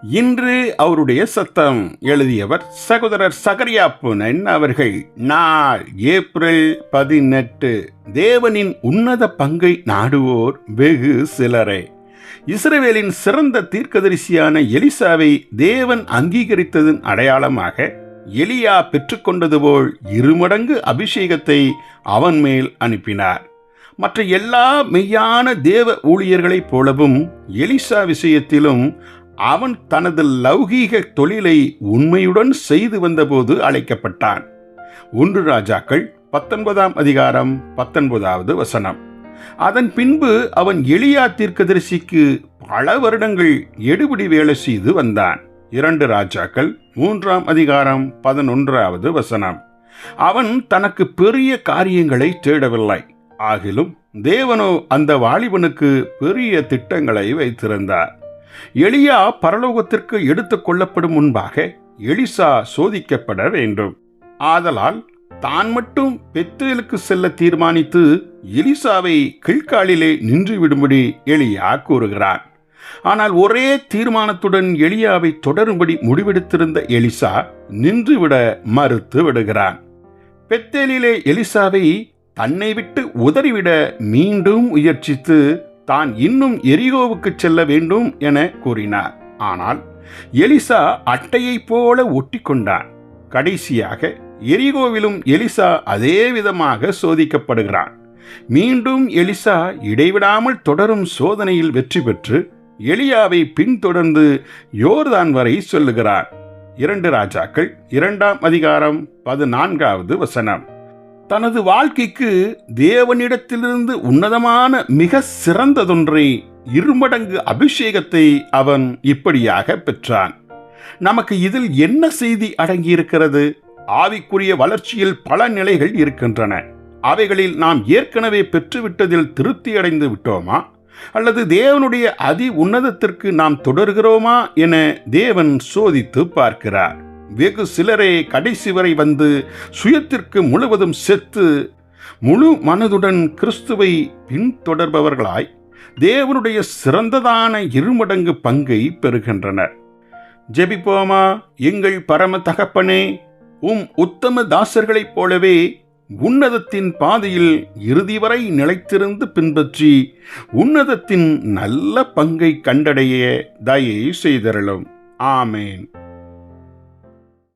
இன்று அவருடைய சத்தம். எழுதியவர் சகோதரர் சகரியா புனன் அவர்கள். நாள் ஏப்ரல் 18. தேவனின் உன்னத பங்கை நாடுவோர் வெகு சிலரே. இஸ்ரவேலின் சிறந்த தீர்க்கதரிசியான எலிசாவை தேவன் அங்கீகரித்ததன் அடையாளமாக எலியா பெற்றுக்கொண்டது போல் 2 மடங்கு அபிஷேகத்தை அவன் மேல் அனுப்பினார். மற்ற எல்லா மெய்யான தேவ ஊழியர்களைப் போலவும் எலிசா விஷயத்திலும் அவன் தனது லௌகீக தொழிலை உண்மையுடன் செய்து வந்தபோது அழைக்கப்பட்டான். 1 ராஜாக்கள் 19ஆம் அதிகாரம் 19வது வசனம். அதன் பின்பு அவன் எலியா தீர்க்கதரிசிக்கு பல வருடங்கள் எடுபிடி வேலை செய்து வந்தான். 2 ராஜாக்கள் 3ஆம் அதிகாரம் 11வது வசனம். அவன் தனக்கு பெரிய காரியங்களை தேடவில்லை. ஆகிலும் தேவனோ அந்த வாலிபனுக்கு பெரிய திட்டங்களை வைத்திருந்தார். எலியா பரலோகத்திற்கு எடுத்துக் கொள்ளப்படும் முன்பாக எலிசா சோதிக்கப்பட வேண்டும். ஆதலால் தான் மட்டும் பெத்தேலுக்கு செல்ல தீர்மானித்து எலிசாவை கில்காலிலே நின்று விடும்படி எலியா கூறுகிறான். ஆனால் ஒரே தீர்மானத்துடன் எலியாவை தொடரும்படி முடிவெடுத்திருந்த எலிசா நின்றுவிட மறுத்து விடுகிறான். பெத்தேலிலே எலிசாவை தன்னை விட்டு உதறிவிட மீண்டும் முயற்சித்து தான் இன்னும் எரிகோவுக்கு செல்ல வேண்டும் என கூறினார். ஆனால் எலிசா அட்டையைப் போல ஒட்டி கொண்டான். கடைசியாக எரிகோவிலும் எலிசா அதே விதமாக சோதிக்கப்படுகிறான். மீண்டும் எலிசா இடைவிடாமல் தொடரும் சோதனையில் வெற்றி பெற்று எலியாவை பின்தொடர்ந்து யோர்தான் வரை செல்லுகிறான். 2 ராஜாக்கள் 2ஆம் அதிகாரம் 14வது வசனம். தனது வாழ்க்கைக்கு தேவனிடத்திலிருந்து உன்னதமான மிக சிறந்ததொன்றை 2 மடங்கு அபிஷேகத்தை அவன் இப்படியாக பெற்றான். நமக்கு இதில் என்ன செய்தி அடங்கியிருக்கிறது? ஆவிக்குரிய வளர்ச்சியில் பல நிலைகள் இருக்கின்றன. அவைகளில் நாம் ஏற்கனவே பெற்றுவிட்டதில் திருப்தி அடைந்து விட்டோமா, அல்லது தேவனுடைய அதி உன்னதத்திற்கு நாம் தொடர்கிறோமா என தேவன் சோதித்து பார்க்கிறார். வெகு சிலரே கடைசி வரை வந்து சுயத்திற்கு முழுவதும் செத்து முழு மனதுடன் கிறிஸ்துவை பின்தொடர்பவர்களாய் தேவனுடைய சிறந்ததான 2 மடங்கு பங்கை பெறுகின்றனர். ஜெபிப்போமா. எங்கள் பரம தகப்பனே, உத்தம தாசர்களைப் போலவே உன்னதத்தின் பாதையில் இறுதி வரை நிலைத்திருந்து பின்பற்றி உன்னதத்தின் நல்ல பங்கை கண்டடைய தயை செய்தருளும். ஆமேன்.